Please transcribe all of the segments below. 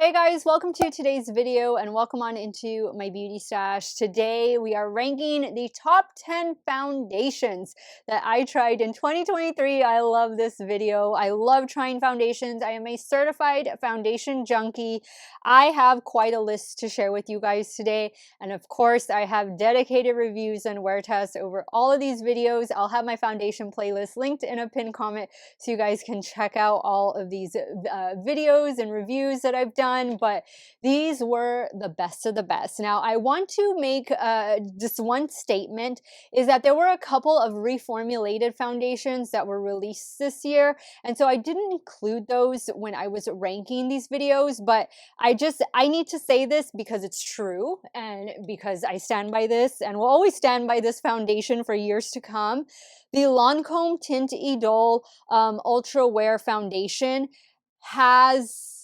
Hey guys, welcome to today's video and welcome on into my beauty stash. Today we are ranking the top 10 foundations that I tried in 2023. I love this video. I love trying foundations. I am a certified foundation junkie. I have quite a list to share with you guys today. And of course, I have dedicated reviews and wear tests over all of these videos. I'll have my foundation playlist linked in a pinned comment so you guys can check out all of these videos and reviews that I've done. But these were the best of the best. Now, I want to make just one statement, is that there were a couple of reformulated foundations that were released this year, and so I didn't include those when I was ranking these videos, but I need to say this because it's true and because I stand by this and will always stand by this foundation for years to come. The Lancome Tint Idole Ultra Wear Foundation has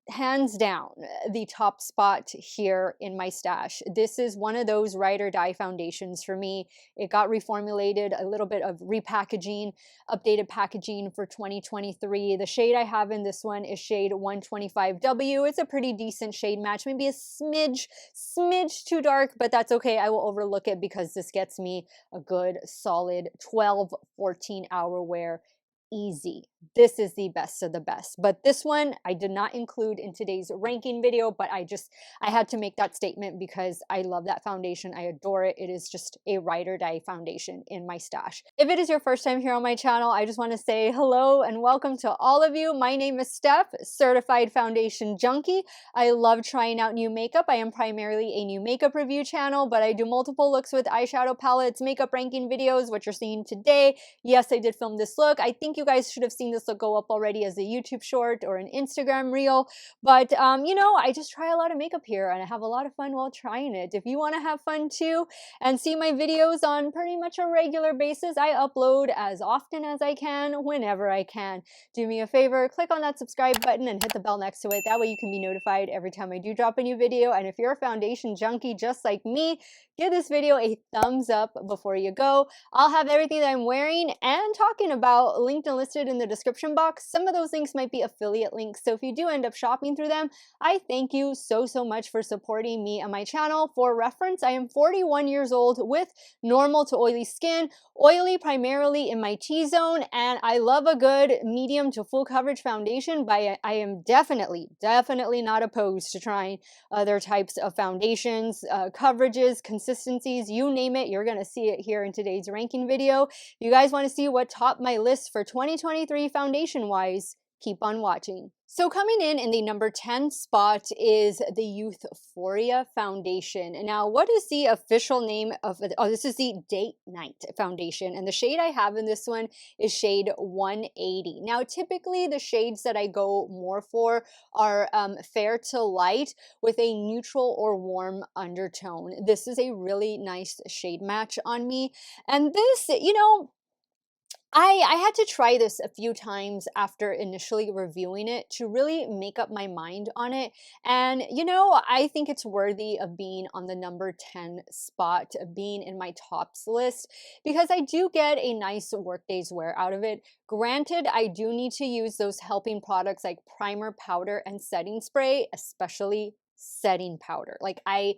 hands down the top spot here in my stash. This is one of those ride or die foundations for me. It got reformulated, a little bit of repackaging, updated packaging for 2023. The shade I have in this one is shade 125W. It's a pretty decent shade match, maybe a smidge too dark, but that's okay. I will overlook it because this gets me a good solid 12-14 hour wear easy. This is the best of the best, but this one I did not include in today's ranking video, but I had to make that statement because I love that foundation. I adore it. It is just a ride or die foundation in my stash. If it is your first time here on my channel, I just want to say hello and welcome to all of you. My name is Steff, certified foundation junkie. I love trying out new makeup. I am primarily a new makeup review channel, but I do multiple looks with eyeshadow palettes, makeup ranking videos, what you're seeing today. Yes, I did film this look. I think you guys should have seen this look go up already as a YouTube short or an Instagram reel, but you know, I just try a lot of makeup here and I have a lot of fun while trying it. If you want to have fun too and see my videos on pretty much a regular basis, I upload as often as I can, whenever I can. Do me a favor, click on that subscribe button and hit the bell next to it. That way you can be notified every time I do drop a new video. And if you're a foundation junkie just like me, give this video a thumbs up before you go. I'll have everything that I'm wearing and talking about linked and listed in the description box. Some of those links might be affiliate links, so if you do end up shopping through them, I thank you so much for supporting me and my channel. For reference, I am 41 years old with normal to oily skin, oily primarily in my T-zone, and I love a good medium to full coverage foundation, but I am definitely not opposed to trying other types of foundations, coverages, consistencies, you name it, you're gonna see it here in today's ranking video. If you guys want to see what topped my list for 2023 foundation wise, keep on watching. So coming in the number 10 spot is the Youthforia foundation. Now, what is the official name of it? Oh, this is the Date Night foundation, and the shade I have in this one is shade 180. Now, typically the shades that I go more for are fair to light with a neutral or warm undertone. This is a really nice shade match on me, and this, you know, I had to try this a few times after initially reviewing it to really make up my mind on it. And, you know, I think it's worthy of being on the number 10 spot, being in my tops list, because I do get a nice workday's wear out of it. Granted, I do need to use those helping products like primer, powder, and setting spray, especially setting powder. Like I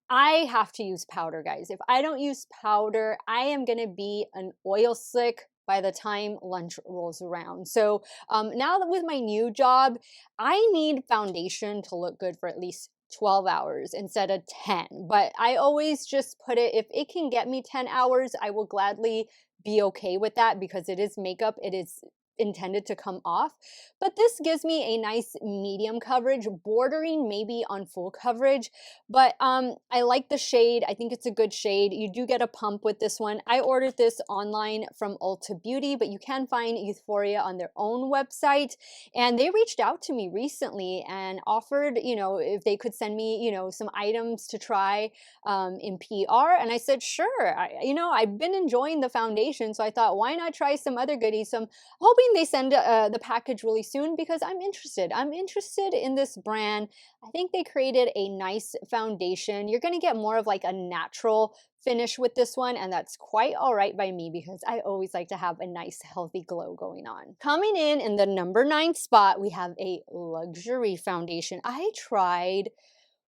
have to use powder, guys. If I don't use powder, I am going to be an oil slick by the time lunch rolls around. So now that with my new job, I need foundation to look good for at least 12 hours instead of 10. But I always just put it, if it can get me 10 hours, I will gladly be okay with that because it is makeup. It is intended to come off, but this gives me a nice medium coverage, bordering maybe on full coverage. But I like the shade. I think it's a good shade. You do get a pump with this one. I ordered this online from Ulta Beauty, but you can find Youthforia on their own website, and they reached out to me recently and offered, you know, if they could send me, you know, some items to try in PR, and I said sure. You know, I've been enjoying the foundation, so I thought, why not try some other goodies? So I'm hoping hoping they send the package really soon because I'm interested. I'm interested in this brand. I think they created a nice foundation. You're going to get more of like a natural finish with this one, and that's quite all right by me because I always like to have a nice healthy glow going on. Coming in the number 9 spot, we have a luxury foundation. I tried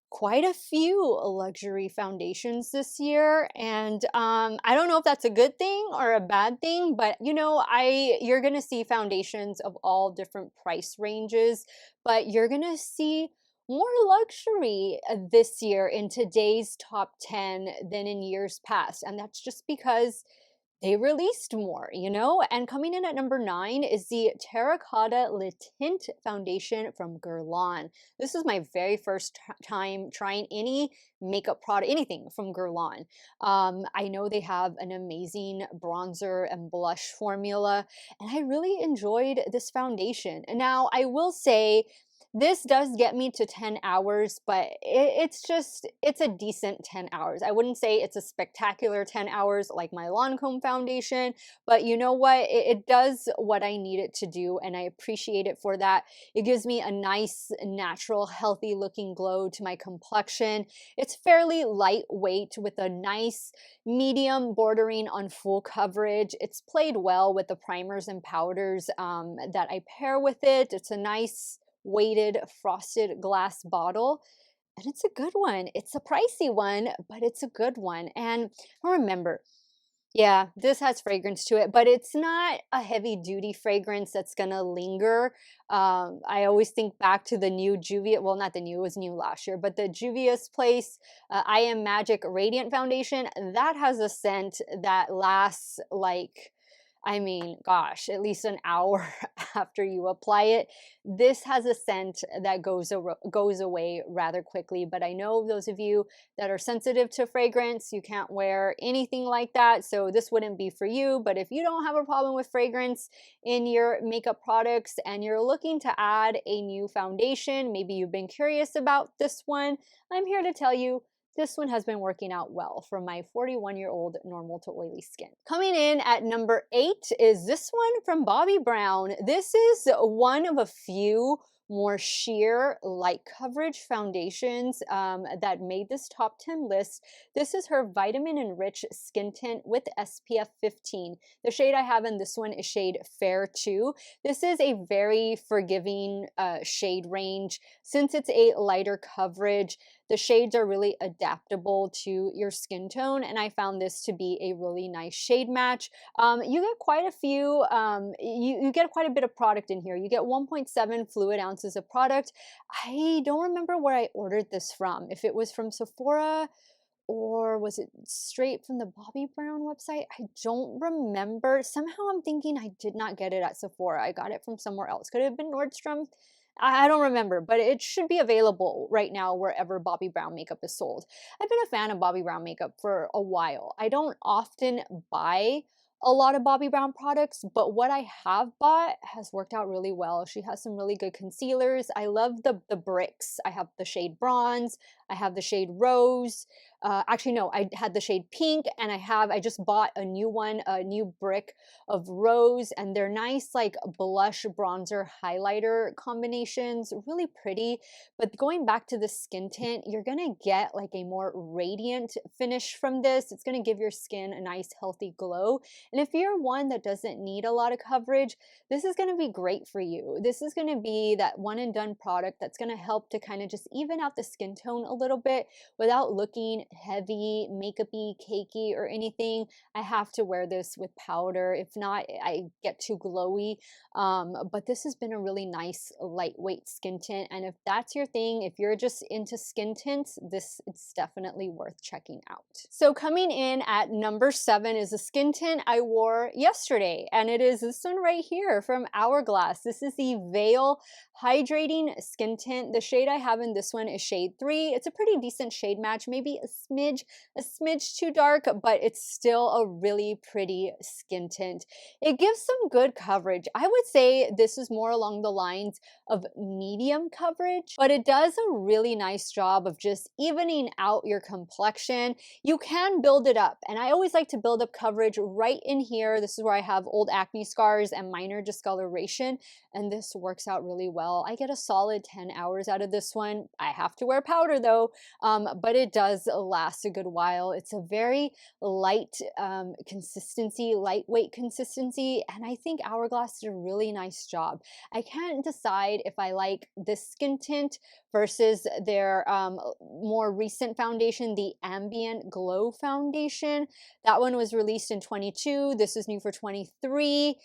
quite a few luxury foundations this year, and I don't know if that's a good thing or a bad thing, but you know, you're gonna see foundations of all different price ranges, but you're gonna see more luxury this year in today's top 10 than in years past, and that's just because they released more, you know? And coming in at number 9 is the Terracotta Le Tint foundation from Guerlain. This is my very first time trying any makeup product, anything from Guerlain. I know they have an amazing bronzer and blush formula, and I really enjoyed this foundation. And now I will say, this does get me to 10 hours, but it's a decent 10 hours. I wouldn't say it's a spectacular 10 hours like my Lancome foundation, but you know what? It does what I need it to do, and I appreciate it for that. It gives me a nice, natural, healthy looking glow to my complexion. It's fairly lightweight with a nice medium bordering on full coverage. It's played well with the primers and powders that I pair with it. It's a nice weighted frosted glass bottle, and it's a good one. It's a pricey one, but it's a good one. And remember, yeah, this has fragrance to it, but it's not a heavy duty fragrance that's gonna linger. I always think back to the new Juvia's, well, not the new, it was new last year, but the Juvia's Place I Am Magic Radiant Foundation, that has a scent that lasts like, I mean, gosh, at least an hour after you apply it. This has a scent that goes away rather quickly, but I know those of you that are sensitive to fragrance, you can't wear anything like that, so this wouldn't be for you. But if you don't have a problem with fragrance in your makeup products and you're looking to add a new foundation, maybe you've been curious about this one, I'm here to tell you this one has been working out well for my 41-year-old normal to oily skin. Coming in at number 8 is this one from Bobbi Brown. This is one of a few more sheer light coverage foundations that made this top 10 list. This is her Vitamin Enriched Skin Tint with SPF 15. The shade I have in this one is shade Fair 2. This is a very forgiving shade range. Since it's a lighter coverage, the shades are really adaptable to your skin tone, and I found this to be a really nice shade match. You get quite a few, you get quite a bit of product in here. You get 1.7 fluid ounces of product. I don't remember where I ordered this from, if it was from Sephora or was it straight from the Bobbi Brown website? I don't remember. Somehow I'm thinking I did not get it at Sephora. I got it from somewhere else. Could it have been Nordstrom? I don't remember, but it should be available right now wherever Bobbi Brown makeup is sold. I've been a fan of Bobbi Brown makeup for a while. I don't often buy a lot of Bobbi Brown products, but what I have bought has worked out really well. She has some really good concealers. I love the bricks. I have the shade Bronze, I have the shade Rose. Actually, no, I had the shade Pink, and I just bought a new one, a new brick of Rose, and they're nice like blush bronzer highlighter combinations, really pretty. But going back to the skin tint, you're gonna get like a more radiant finish from this. It's gonna give your skin a nice healthy glow. And if you're one that doesn't need a lot of coverage, this is gonna be great for you. This is gonna be that one and done product that's gonna help to kind of just even out the skin tone a little bit without looking heavy, makeup-y, cakey, or anything. I have to wear this with powder. If not, I get too glowy. But this has been a really nice lightweight skin tint. And if that's your thing, if you're just into skin tints, this is definitely worth checking out. So coming in at number 7 is a skin tint I wore yesterday. And it is this one right here from Hourglass. This is the Veil Hydrating Skin Tint. The shade I have in this one is shade 3. It's a pretty decent shade match, maybe a a smidge too dark, but it's still a really pretty skin tint. It gives some good coverage. I would say this is more along the lines of medium coverage, but it does a really nice job of just evening out your complexion. You can build it up, and I always like to build up coverage right in here. This is where I have old acne scars and minor discoloration, and this works out really well. I get a solid 10 hours out of this one. I have to wear powder though, but it does last a good while. It's a very light consistency, lightweight consistency, and I think Hourglass did a really nice job. I can't decide if I like this skin tint versus their more recent foundation, the Ambient Glow foundation. That one was released in 22. This is new for 23.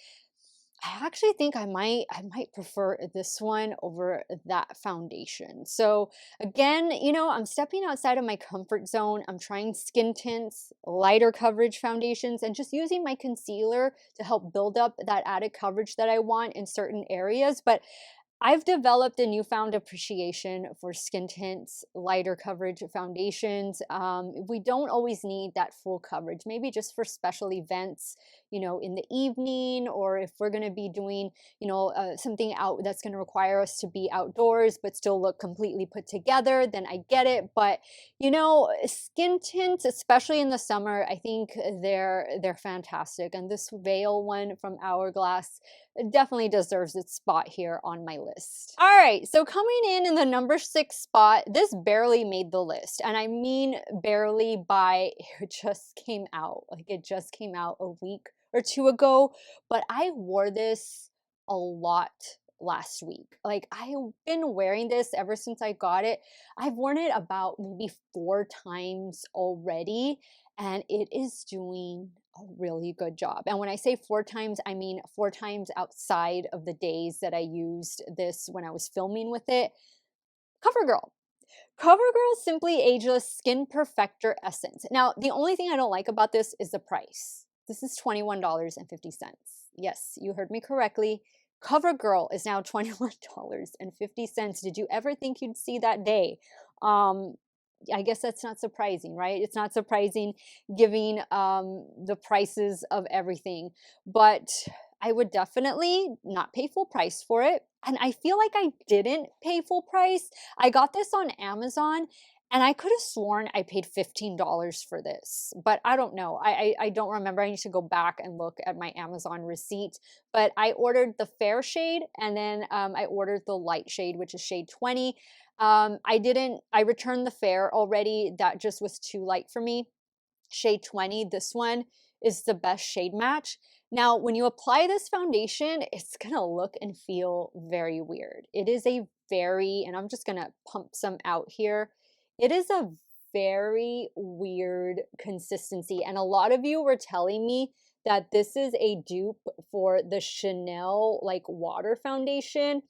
I actually think I might prefer this one over that foundation. So again, you know, I'm stepping outside of my comfort zone. I'm trying skin tints, lighter coverage foundations, and just using my concealer to help build up that added coverage that I want in certain areas. But I've developed a newfound appreciation for skin tints, lighter coverage foundations. We don't always need that full coverage, maybe just for special events, you know, in the evening, or if we're going to be doing, you know, something out that's going to require us to be outdoors but still look completely put together, then I get it. But, you know, skin tints, especially in the summer, I think they're fantastic. And this Veil one from Hourglass definitely deserves its spot here on my list. All right, so coming in the number 6 spot, this barely made the list. And I mean barely by it just came out. Like it just came out a week or two ago, but I wore this a lot last week. Like I've been wearing this ever since I got it. I've worn it about maybe 4 times already, and it is doing a really good job. And when I say 4 times, I mean 4 times outside of the days that I used this when I was filming with it. Covergirl. Covergirl Simply Ageless Skin Perfector Essence. Now, the only thing I don't like about this is the price. This is $21.50. Yes, you heard me correctly. Covergirl is now $21.50. Did you ever think you'd see that day? I guess that's not surprising, right? It's not surprising given the prices of everything, but I would definitely not pay full price for it. And I feel like I didn't pay full price. I got this on Amazon, and I could have sworn I paid $15 for this, but I don't know. I don't remember. I need to go back and look at my Amazon receipt. But I ordered the fair shade, and then I ordered the light shade, which is shade 20. I returned the fair already. That just was too light for me. Shade 20, this one is the best shade match. Now, when you apply this foundation, it's gonna look and feel very weird. It is a very, and I'm just gonna pump some out here. It is a very weird consistency. And a lot of you were telling me that this is a dupe for the Chanel like water foundation.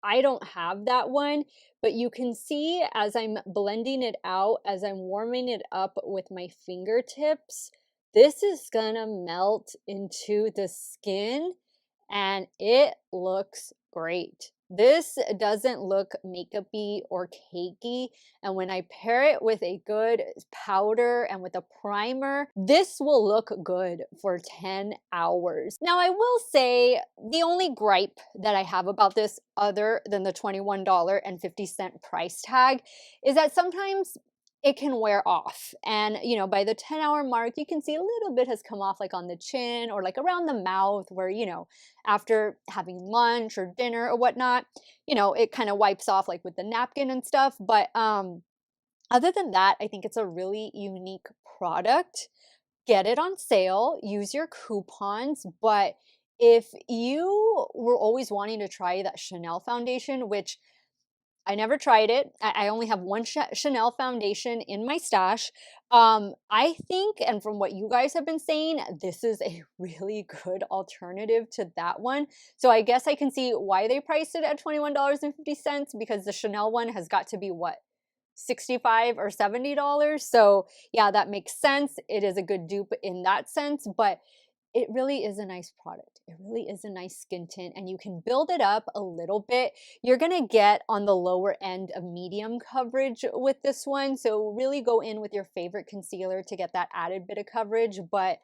I don't have that one, but you can see as I'm blending it out, as I'm warming it up with my fingertips, this is gonna melt into the skin and it looks great. This doesn't look makeup-y or cakey, and when I pair it with a good powder and with a primer, this will look good for 10 hours. Now, I will say the only gripe that I have about this, other than the $21.50 price tag, is that sometimes it can wear off. And, you know, by the 10-hour mark, you can see a little bit has come off like on the chin or like around the mouth where, you know, after having lunch or dinner or whatnot, you know, it kind of wipes off like with the napkin and stuff. But other than that, I think it's a really unique product. Get it on sale, use your coupons. But if you were always wanting to try that Chanel foundation, which I never tried it. I only have one Chanel foundation in my stash. I think, and from what you guys have been saying, this is a really good alternative to that one. So I guess I can see why they priced it at $21.50, because the Chanel one has got to be what? $65 or $70. So yeah, that makes sense. It is a good dupe in that sense, but it really is a nice product. It really is a nice skin tint, and you can build it up a little bit. You're gonna get on the lower end of medium coverage with this one, so really go in with your favorite concealer to get that added bit of coverage. But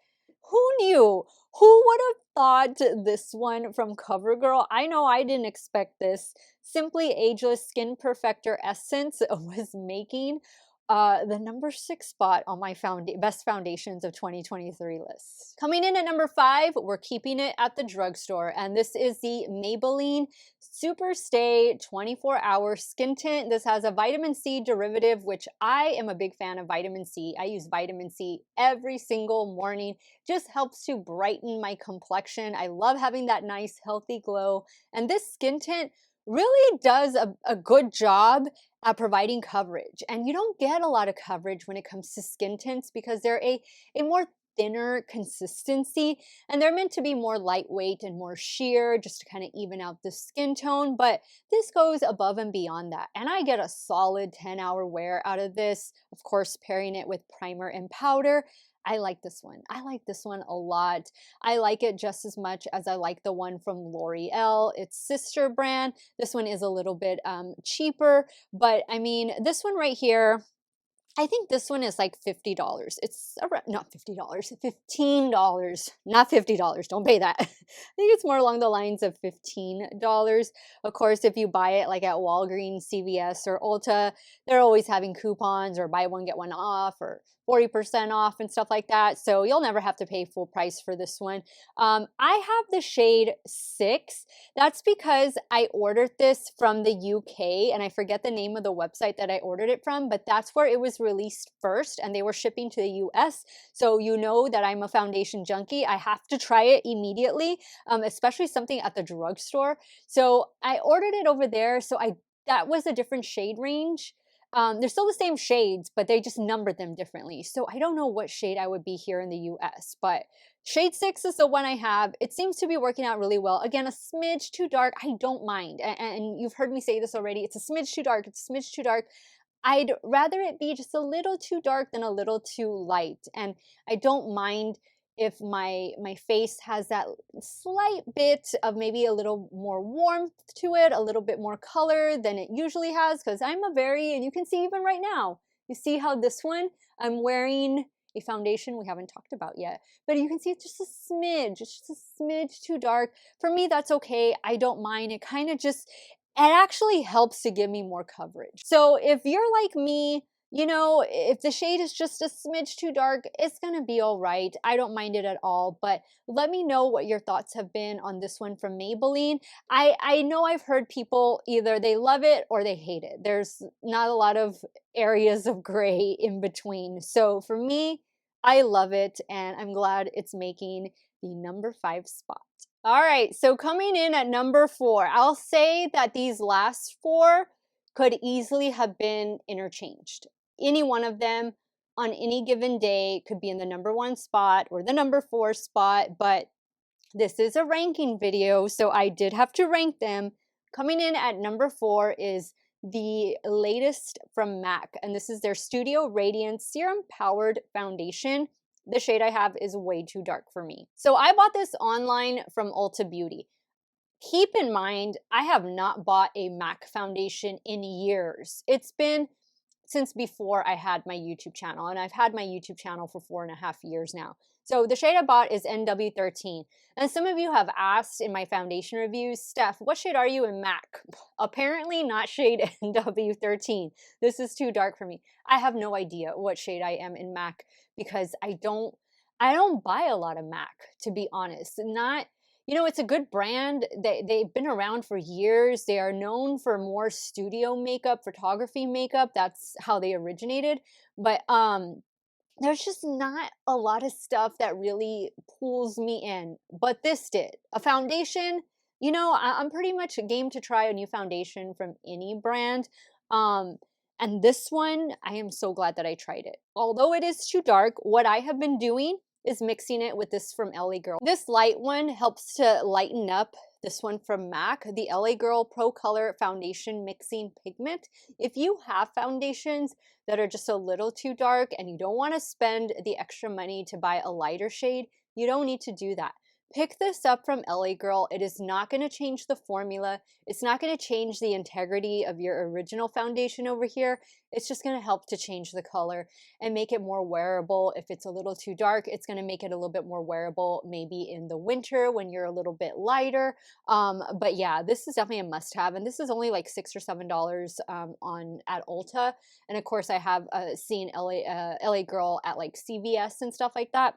who knew? Who would have thought this one from Covergirl? I know I didn't expect this. Simply Ageless Skin Perfector Essence was making the number 6 spot on my best foundations of 2023 list. Coming in at number 5, we're keeping it at the drugstore, and this is the Maybelline Super Stay 24-Hour Skin Tint. This has a vitamin C derivative, which I am a big fan of vitamin C. I use vitamin C every single morning. Just helps to brighten my complexion. I love having that nice, healthy glow, and this skin tint really does a good job at providing coverage. And you don't get a lot of coverage when it comes to skin tints because they're a more thinner consistency, and they're meant to be more lightweight and more sheer just to kind of even out the skin tone. But this goes above and beyond that, and I get a solid 10-hour wear out of this, of course pairing it with primer and powder. I like this one. I like this one a lot. I like it just as much as I like the one from L'Oreal, its sister brand. This one is a little bit cheaper, but I mean, this one right here, I think this one is like $50. It's around, not $50, $15, not $50. Don't pay that. I think it's more along the lines of $15. Of course, if you buy it like at Walgreens, CVS, or Ulta, they're always having coupons or buy one, get one off, or 40% off and stuff like that. So you'll never have to pay full price for this one. I have the shade 6. That's because I ordered this from the UK, and I forget the name of the website that I ordered it from, but that's where it was released first, and they were shipping to the US. So you know that I'm a foundation junkie. I have to try it immediately, especially something at the drugstore. So I ordered it over there. So that was a different shade range. They're still the same shades, but they just numbered them differently. So I don't know what shade I would be here in the US, but shade 6 is the one I have. It seems to be working out really well. Again, a smidge too dark, I don't mind. And you've heard me say this already. It's a smidge too dark. It's a smidge too dark. I'd rather it be just a little too dark than a little too light. And I don't mind if my face has that slight bit of maybe a little more warmth to it, a little bit more color than it usually has, because I'm and you can see even right now, you see how this one, I'm wearing a foundation we haven't talked about yet, but you can see it's just a smidge, it's just a smidge too dark. For me, that's okay. I don't mind. It kind of just, it actually helps to give me more coverage. So if you're like me, you know, if the shade is just a smidge too dark, it's gonna be all right. I don't mind it at all, but let me know what your thoughts have been on this one from Maybelline. I know I've heard people either they love it or they hate it. There's not a lot of areas of gray in between. So for me, I love it, and I'm glad it's making the number 5 spot. All right, so coming in at number 4, I'll say that these last 4 could easily have been interchanged. Any one of them on any given day could be in the number 1 spot or the number 4 spot, but this is a ranking video, so I did have to rank them. Coming in at number 4 is the latest from MAC, and this is their Studio Radiance Serum Powered Foundation. The shade I have is way too dark for me. So I bought this online from Ulta Beauty. Keep in mind, I have not bought a MAC foundation in years. It's been since before I had my YouTube channel, and I've had my YouTube channel for 4.5 years now. So the shade I bought is NW13. And some of you have asked in my foundation reviews, Steff, what shade are you in MAC? Apparently not shade NW13. This is too dark for me. I have no idea what shade I am in MAC because I don't buy a lot of MAC, to be honest. Not, you know, it's a good brand. They've been around for years. They are known for more studio makeup, photography makeup. That's how they originated. But there's just not a lot of stuff that really pulls me in. But this did. A foundation, you know, I'm pretty much game to try a new foundation from any brand. And this one, I am so glad that I tried it. Although it is too dark, what I have been doing is mixing it with this from LA Girl. This light one helps to lighten up this one from MAC, the LA Girl Pro Color Foundation Mixing Pigment. If you have foundations that are just a little too dark and you don't want to spend the extra money to buy a lighter shade, You don't need to do that. Pick this up from LA Girl. It is not going to change the formula. It's not going to change the integrity of your original foundation over here. It's just going to help to change the color and make it more wearable. If it's a little too dark, it's going to make it a little bit more wearable, maybe in the winter when you're a little bit lighter. But yeah, this is definitely a must-have, and this is only like $6 or $7 on at Ulta. And of course, I have seen LA Girl at like CVS and stuff like that.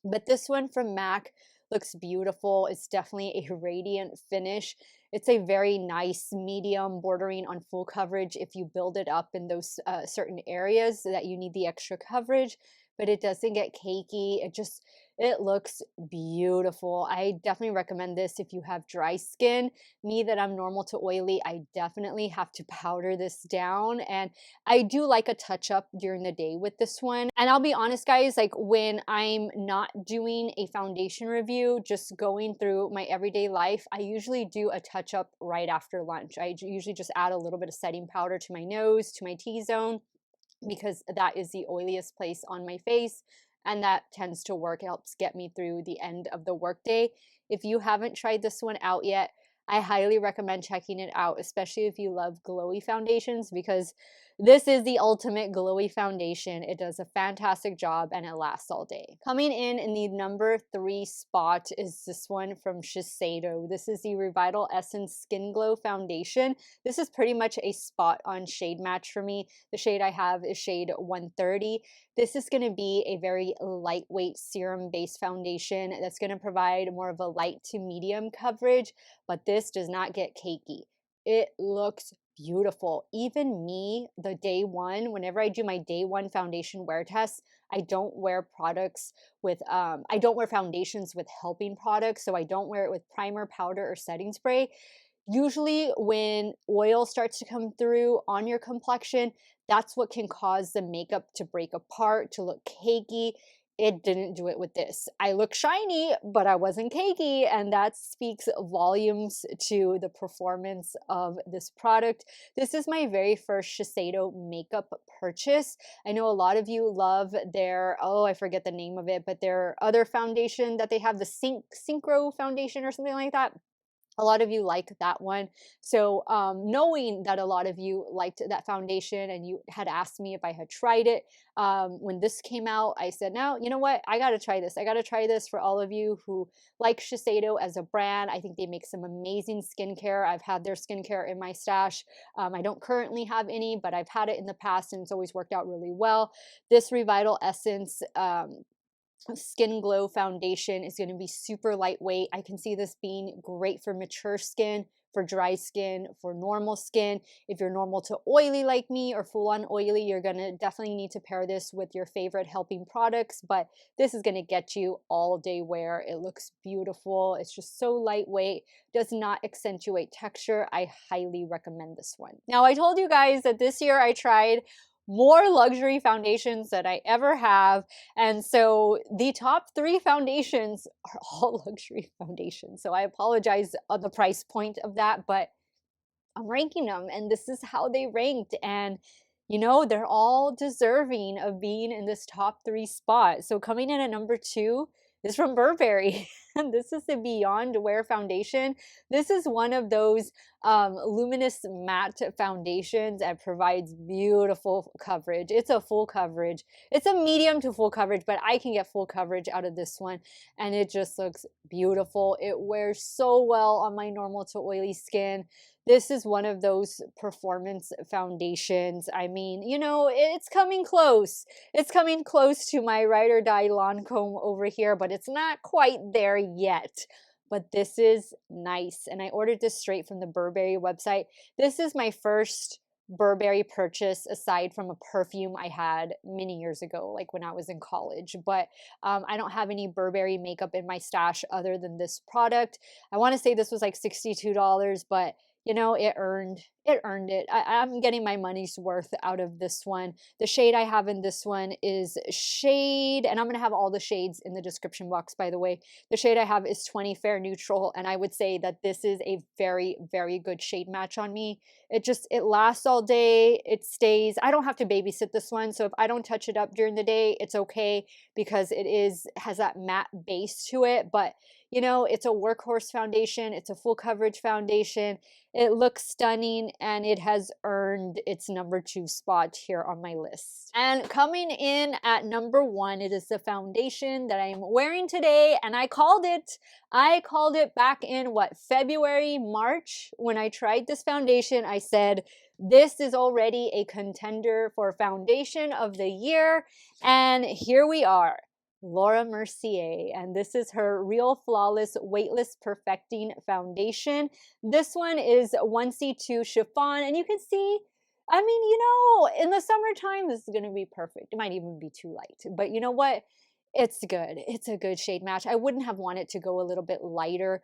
But this one from MAC looks beautiful. It's definitely a radiant finish. It's a very nice medium bordering on full coverage if you build it up in those certain areas that you need the extra coverage, but it doesn't get cakey. It looks beautiful. I definitely recommend this if you have dry skin. Me, that I'm normal to oily, I definitely have to powder this down, and I do like a touch up during the day with this one. And I'll be honest, guys, like when I'm not doing a foundation review, just going through my everyday life, I usually do a touch up right after lunch. I usually just add a little bit of setting powder to my nose, to my T-zone, because that is the oiliest place on my face, and that tends to work. It helps get me through the end of the workday. If you haven't tried this one out yet, I highly recommend checking it out, especially if you love glowy foundations, because this is the ultimate glowy foundation. It does a fantastic job and it lasts all day. Coming in the number 3 spot is this one from Shiseido. This is the Revitalessence Skin Glow Foundation. This is pretty much a spot on shade match for me. The shade I have is shade 130. This is going to be a very lightweight serum-based foundation that's going to provide more of a light to medium coverage, but this does not get cakey. It looks beautiful. Even me, the day one, whenever I do my day one foundation wear test, I don't wear products with, I don't wear foundations with helping products. So I don't wear it with primer, powder, or setting spray. Usually when oil starts to come through on your complexion, that's what can cause the makeup to break apart, to look cakey. It didn't do it with this. I look shiny, but I wasn't cakey, and that speaks volumes to the performance of this product. This is my very first Shiseido makeup purchase. I know a lot of you love their, oh, I forget the name of it, but their other foundation that they have, the Synchro foundation or something like that. A lot of you like that one. So knowing that a lot of you liked that foundation and you had asked me if I had tried it, when this came out, I said, no, you know what? I got to try this. I got to try this for all of you who like Shiseido as a brand. I think they make some amazing skincare. I've had their skincare in my stash. I don't currently have any, but I've had it in the past and it's always worked out really well. This Revitalessence Skin Glow foundation is going to be super lightweight. I can see this being great for mature skin, for dry skin, for normal skin. If you're normal to oily like me or full on oily, you're going to definitely need to pair this with your favorite helping products, but this is going to get you all day wear. It looks beautiful. It's just so lightweight, does not accentuate texture. I highly recommend this one. Now, I told you guys that this year I tried more luxury foundations than I ever have. And so the top 3 foundations are all luxury foundations. So I apologize on the price point of that, but I'm ranking them and this is how they ranked. And you know, they're all deserving of being in this top 3 spot. So coming in at number 2 is from Burberry. And this is the Beyond Wear foundation. This is one of those luminous matte foundations that provides beautiful coverage. It's a full coverage. It's a medium to full coverage, but I can get full coverage out of this one. And it just looks beautiful. It wears so well on my normal to oily skin. This is one of those performance foundations. I mean, you know, it's coming close. It's coming close to my Ride or Die Lancome over here, but it's not quite there yet. But this is nice. And I ordered this straight from the Burberry website. This is my first Burberry purchase aside from a perfume I had many years ago, like when I was in college. But I don't have any Burberry makeup in my stash other than this product. I want to say this was like $62, but you know, it earned it. I'm getting my money's worth out of this one. The shade I have in this one is shade, and I'm going to have all the shades in the description box, by the way. The shade I have is 20 Fair Neutral, and I would say that this is a very, very good shade match on me. It lasts all day. It stays. I don't have to babysit this one, so if I don't touch it up during the day, it's okay because has that matte base to it. But you know, it's a workhorse foundation. It's a full coverage foundation. It looks stunning, and it has earned its #2 spot here on my list. And coming in at #1, it is the foundation that I'm wearing today, and I called it. I called it back in what, February, March, when I tried this foundation. I said, this is already a contender for foundation of the year, and here we are. Laura Mercier, and this is her Real Flawless Weightless Perfecting Foundation. This one is 1C2 Chiffon, and you can see, I mean, you know, in the summertime, this is going to be perfect. It might even be too light, but you know what? It's good. It's a good shade match. I wouldn't have wanted to go a little bit lighter.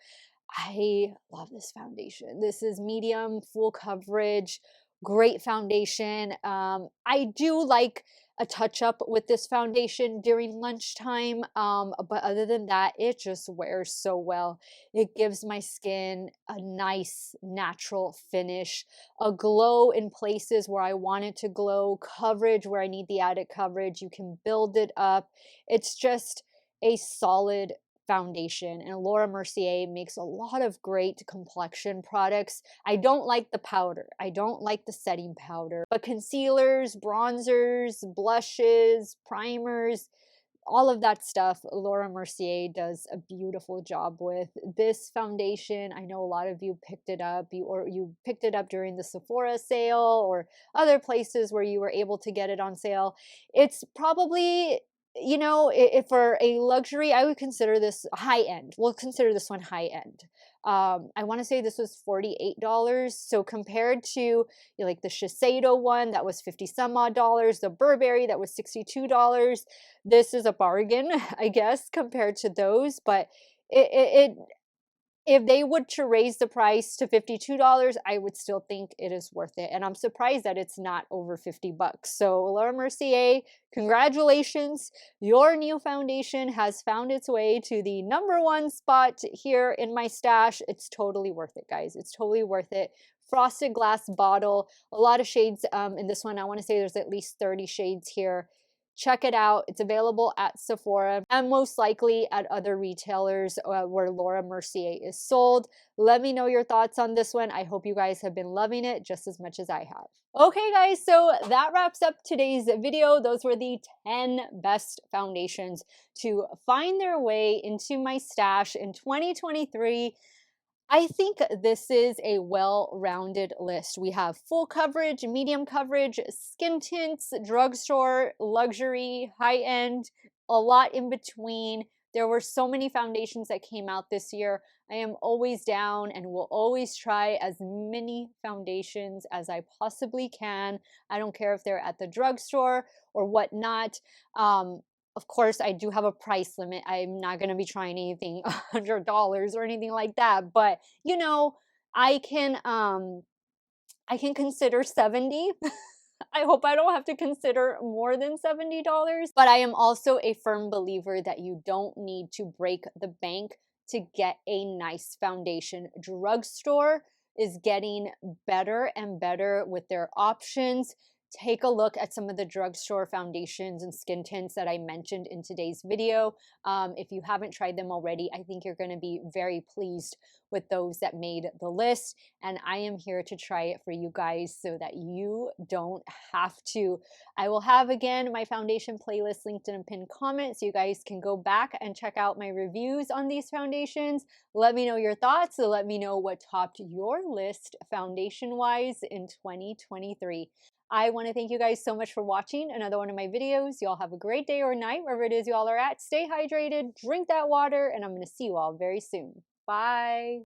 I love this foundation. This is medium, full coverage, great foundation. I do like a touch up with this foundation during lunchtime, but other than that, it just wears so well. It gives my skin a nice natural finish, a glow in places where I want it to glow, coverage where I need the added coverage. You can build it up. It's just a solid foundation, and Laura Mercier makes a lot of great complexion products. I don't like the powder. I don't like the setting powder, but concealers, bronzers, blushes, primers, all of that stuff, Laura Mercier does a beautiful job with. This foundation, I know a lot of you picked it up, you picked it up during the Sephora sale or other places where you were able to get it on sale. It's probably, you know, if for a luxury, I would consider this high end. We'll consider this one high end. I want to say this was $48. So compared to, you know, like the Shiseido one that was 50 some odd dollars, the Burberry that was $62, this is a bargain, I guess, compared to those. But it if they were to raise the price to $52, I would still think it is worth it. And I'm surprised that it's not over 50 bucks. So Laura Mercier, congratulations. Your new foundation has found its way to the #1 spot here in my stash. It's totally worth it, guys. It's totally worth it. Frosted glass bottle, a lot of shades in this one. I want to say there's at least 30 shades here. Check it out. It's available at Sephora and most likely at other retailers where Laura Mercier is sold. Let me know your thoughts on this one. I hope you guys have been loving it just as much as I have. Okay, guys, so that wraps up today's video. Those were the 10 best foundations to find their way into my stash in 2023. I think this is a well-rounded list. We have full coverage, medium coverage, skin tints, drugstore, luxury, high-end, a lot in between. There were so many foundations that came out this year. I am always down and will always try as many foundations as I possibly can. I don't care if they're at the drugstore or whatnot. Of course, I do have a price limit. I'm not going to be trying anything $100 or anything like that. But you know, I can consider 70. I hope I don't have to consider more than $70. But I am also a firm believer that you don't need to break the bank to get a nice foundation. Drugstore is getting better and better with their options. Take a look at some of the drugstore foundations and skin tints that I mentioned in today's video. If you haven't tried them already, I think you're going to be very pleased with those that made the list. And I am here to try it for you guys so that you don't have to. I will have, again, my foundation playlist linked in a pinned comment so you guys can go back and check out my reviews on these foundations. Let me know your thoughts. So let me know what topped your list foundation-wise in 2023. I want to thank you guys so much for watching another one of my videos. Y'all have a great day or night, wherever it is y'all are at. Stay hydrated, drink that water, and I'm going to see you all very soon. Bye.